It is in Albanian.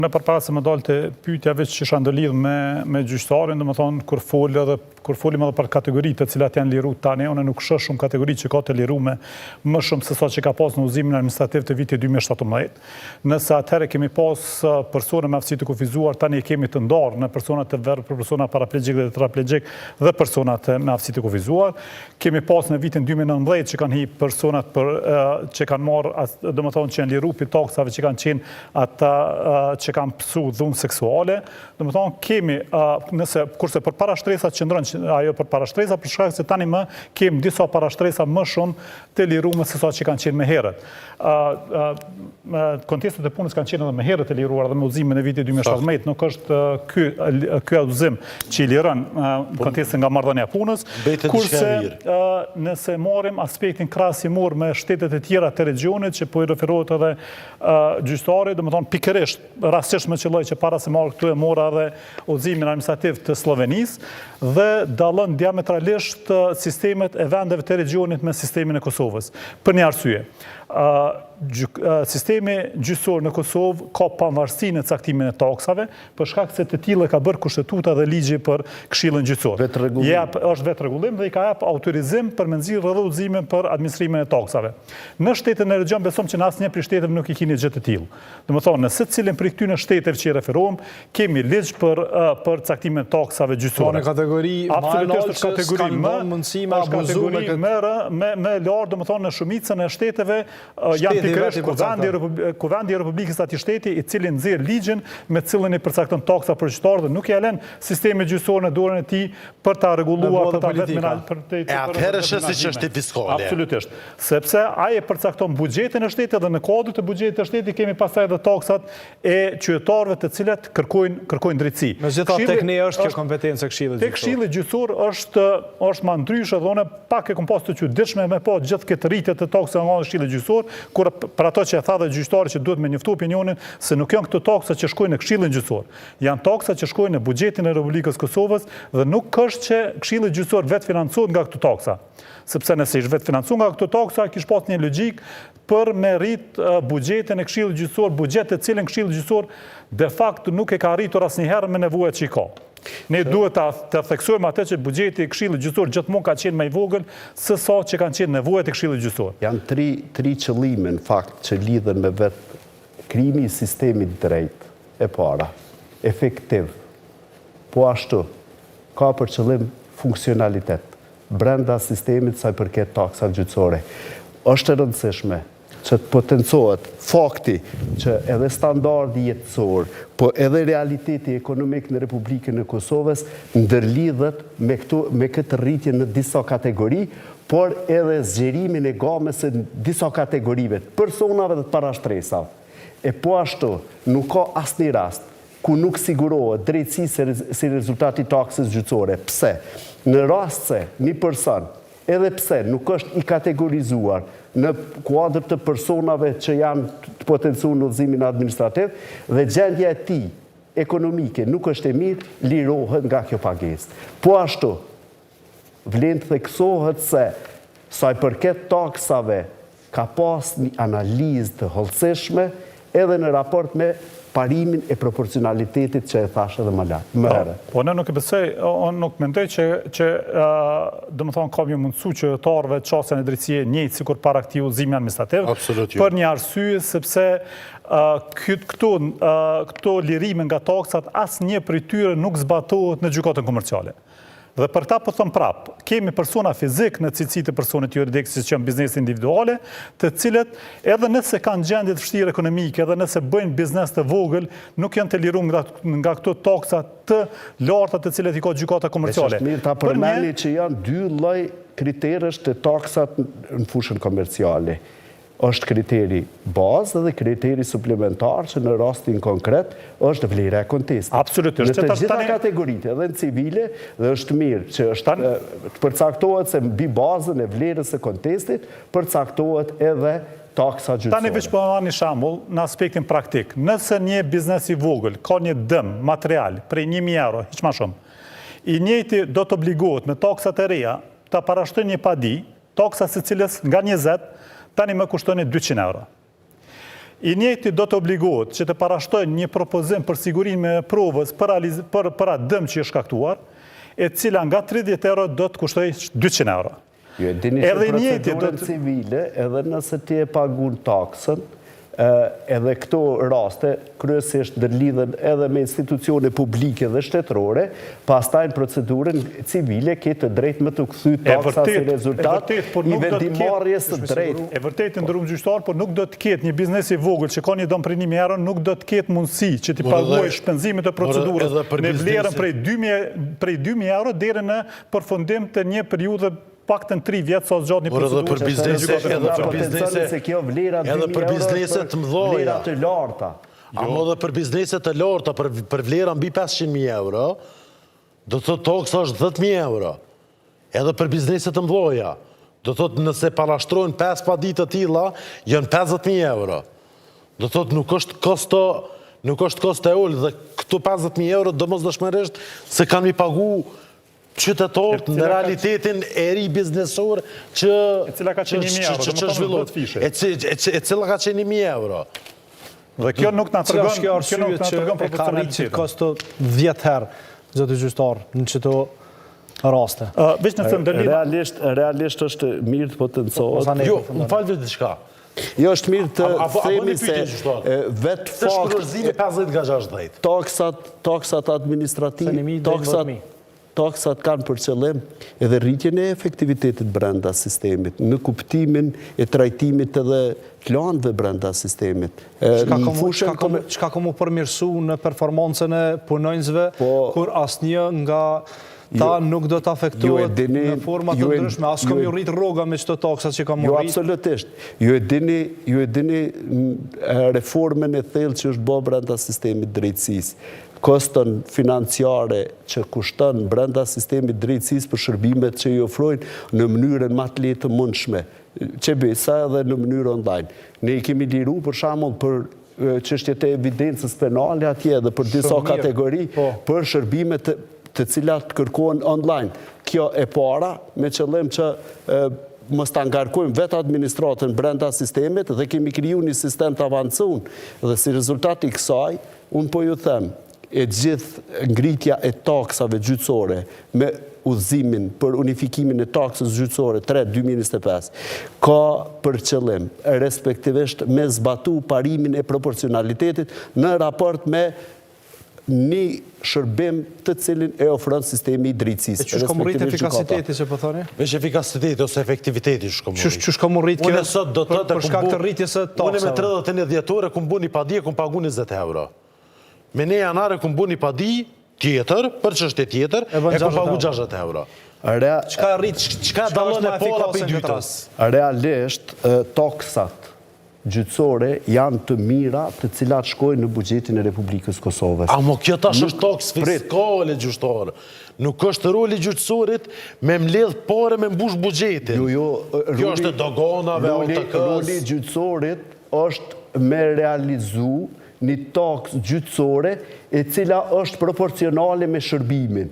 Në përpara se më dalë të pyetja veç që isha ndërlidh me gjyqtarin, domethënë kur folim edhe për kategoritë të cilat janë liruar tani, unë nuk shoh shumë kategori që ka të liruar më shumë se sa që ka pas në udhëzimin administrativ të vitit 2017. Nëse atëherë kemi pas persona me aftësi të kufizuar, tani kemi të ndarë në persona të verë për persona paraplegjik dhe tetraplegjik dhe personat me aftësi të kufizuar. Kemi pas në vitin 2019 që kanë hi personat që kanë marrë, domethënë që janë liruar pi taksave që kanë qenë ata që kanë pësu dhunë seksuale. Domethënë kemi, kurse për parashtresa qëndron ajo për parashtresa, për shkak se tani më kemi disa parashtresa më shumë të liruar se sa që kanë qenë më herët. Kontestet e punës kanë qenë edhe më herët të liruar dhe me udhëzimin e vitit 2017, nuk është ky udhëzim që i liron kontestin nga marrëdhënia e punës, kurse nëse marrim aspektin krahasimor me shtetet e tjera të regionit që po i referohet edhe gjyqtari, domethënë pikërisht rastisht me qëlloj që para se marrë këtu e mora edhe udhëzimin administrativ të Slovenisë dhe dallon diametralisht sistemet e vendeve të regionit me sistemin e Kosovës. Për një arsye. Sistemi gjyqësor në Kosovë ka pavarësi në caktimin e taksave, për shkak se të tillë ka bërë kushtetuta dhe ligji për Këshillin gjyqësor. Është vetë rregullim dhe i ka jap autorizim për me nxjerrë edhe udhëzimin për administrimin e taksave. Në shtetin e regionit besom që në asnjë prej shteteve nuk i keni gjë të tillë. Domethënë në secilin prej këtyre shteteve që i referohem, kemi ligj për caktimin e taksave gjyqësore. Në kategori absolutisht kategori më lartë, domethënë në shumicën e shteteve janë pikërisht Kuvendi i Republikës atij shteti i cili nxjerr ligjin me cilën i përcakton taksa për qytetarët dhe nuk ja lën sistemin gjyqësor në dorën e tij për ta rregulluar për ta vetë atëherë është si çështje fiskale. Absolutisht. Sepse ai e përcakton buxhetin e shtetit dhe në kodin e buxhetit të shtetit kemi pastaj edhe taksat e qytetarëve të cilat kërkojnë drejtësi. Megjithatë tek ne është kjo kompetencë e Këshillit gjyqësor. Tek Këshilli gjyqësor është më ndryshe dhe unë pak e kam pas të çuditshme me pa gjithë këtë rritje të taksave nga Këshilli gjyqësor, kur për ato që e tha dhe gjyqtari që duhet me njoftu opinionin se nuk janë këto taksa që shkojnë në Këshillin gjyqësor. Janë taksa që shkojnë në buxhetin e Republikës Kosovës dhe nuk është që Këshilli gjyqësor vetë financohet nga këto taksa. Sepse nëse ish vetë financuar nga këto taksa, kish pas një logjik për me rrit buxhetin e Këshillit gjyqësor, buxhet të cilin Këshilli gjyqësor de facto nuk e ka arritur asnjëherë me nevojat që i ka. Ne duhet të theksojmë atë që buxheti i Këshillit gjyqësor gjithmonë ka qenë më i vogël se sa që kanë qenë nevojat e Këshillit gjyqësor. Janë tri qëllime në fakt që lidhen me vetë krijimi i sistemit drejt e para, efektiv, po ashtu ka për qëllim funksionalitet brenda sistemit sa i përket taksave gjyqësore. Është e rëndësishme që të potencohet fakti që edhe standardi jetësor, po edhe realiteti ekonomik në Republikën e Kosovës ndërlidhet me këtë rritje në disa kategori, por edhe zgjerimin e gamës së disa kategorive të personave dhe të parashtresave. E po ashtu, nuk ka asnjë rast ku nuk sigurohet drejtësi si rezultati taksës gjyqësore. Pse? Në rast se një person, edhe pse nuk është i kategorizuar në kuadër të personave që janë të potencuar në udhëzimin administrativ dhe gjendja e tij ekonomike nuk është e mirë, lirohet nga kjo pagesë. Po ashtu, vlen të theksohet se sa i përket taksave ka pas një analizë të hollësishme edhe në raport me parimin e proporcionalitetit që e thashë edhe më herët. Po, ne nuk e besoj, unë nuk mendoj që domethënë ka mundësu qytetarëve çastën e drejtësie njëjtë sikur para këtij udhëzimi administrativ. Për një arsye sepse këto lirime nga taksat asnjë prej tyre nuk zbatohet në gjykatën komerciale. Dhe për ta po them prap, kemi persona fizik në cilësi të personit juridik si që janë biznes individuale, të cilët edhe nëse kanë gjendje të vështirë ekonomike, edhe nëse bëjnë biznes të vogël, nuk janë të liruar nga këto taksa të larta të cilët i ka gjykata komerciale. Është mirë ta përmendni që janë dy lloj kriterësh të taksat në fushën komerciale. Është kriteri bazë dhe kriteri suplementar që në rastin konkret është vlera e kontestit. Absolutisht. Në të gjitha kategoritë, edhe në civile, dhe është mirë që është përcaktohet se mbi bazën e vlerës së kontestit përcaktohet edhe taksa gjyqësore. Tani veç po marrni shembull në aspektin praktik. Nëse një biznes i vogël ka një dëm material prej 1.000 euro, hiç më shumë, i njëjti do të obligohet me taksat e reja ta parashtrojë një padi, taksa së cilës nga 20 tani më kushton 200 euro. I njëjti do të obligohet që të parashtojnë një propozim për sigurinë me provës për atë dëm që është shkaktuar, e cila nga 30 euro do të kushtoj 200 euro. Jo, dini që procedurën civile, edhe nëse ti e pagun taksën, edhe këto raste kryesisht ndërlidhen edhe me institucione publike dhe shtetërore, pastaj në procedurën civile ke të drejtë më të kthy taksa si rezultat i vendimarrjes së drejtë. E vërtetë ndërum gjyqtar, por nuk do të ketë një biznes i vogël që ka një dëm prej 1000 euro, nuk do të ketë mundësi që ti paguaj shpenzimet e procedurës në vlerën prej 2000 euro deri në përfundim të një periudhe paktën 3 vjetë sa zgjatë një procedurë. Edhe për bizneset të mëdhoja. Vlera të larta. Amo dhe për bizneset të larta, për vlera mbi 500.000 euro, do të thotë taksa është 10.000 euro. Edhe për bizneset të mëdhoja, do të thotë nëse parashtrojnë 5 padit të tilla, janë 50.000 euro. Do të thotë nuk është kosto e ullë, dhe këtu 50.000 euro domosdoshmërisht se kanë mi pagu qytetarët në realitetin e ri biznesor që zhvillohet. E cila ka qenë 1.000 euro. Dhe kjo nuk na tregon Kjo është arsye që e ka rritë kosto 10 herë, zoti gjyqtar, në çdo raste. Veç në thëndëllit... Realisht është mirë të potencohet. Jo, më falë dhe diçka. Jo, është mirë të themi se vetë fakt... Të shkruazimi 50 nga 60. Taksat administrativ, taksat kanë për qëllim edhe rritjen e efektivitetit brenda sistemit, në kuptimin e trajtimit edhe planëve brenda sistemit. Çka ka mu përmirësu në performancën e punonjësve, kur asnjë nga ta nuk do të afektohet në forma të ndryshme, as kom ju rritë rroga me çdo taksat që ka mu rritë. Jo, absolutisht. Ju e dini reformën e thellë që është bërë brenda sistemit drejtësisë. Koston financiare që kushton brenda sistemit drejtësisë për shërbimet që i ofrojnë në mënyrën më të lehtë të mundshme, që sa edhe në mënyrë online. Ne i kemi liru për shembull për çështjet e evidencës penale atje dhe për disa kategori për shërbimet të cilat kërkohen online. Kjo e para me qëllim që mos ta ngarkojmë vetë administratën brenda sistemit dhe kemi kriju një sistem të avancuar dhe si rezultat i kësaj, unë po ju them, e gjithë ngritja e taksave gjyqësore me udhëzimin për unifikimin e taksës gjyqësore 3/2025 ka për qëllim respektivisht me zbatu parimin e proporcionalitetit në raport me një shërbim të cilin e ofron sistemi i drejtësisë. Që shko më rritë efikasiteti që po thoni? Veç efikasiteti ose efektiviteti shko më rritë. Që shko më rritë kjo për shkak të rritjes së taksave? Unë me 31 dhjetore kum bu një padi e kum pagu 20 euro. Me ne janare kum bu një padi tjetër, për çështje tjetër, e kum pagu 60 euro. Çka rritë, çka dallon e pola për dytës? Realisht, taksat gjyqësore janë të mira të cilat shkojnë në buxhetin e Republikës Kosovës. Amo kjo tash është taks fiskale gjyqtar. Nuk është roli gjyqësorit me mbledh pare me mbush buxhetin. Kjo është e doganave, OTK-s. Roli gjyqësorit është me realizu një taks gjyqësore e cila është proporcionale me shërbimin.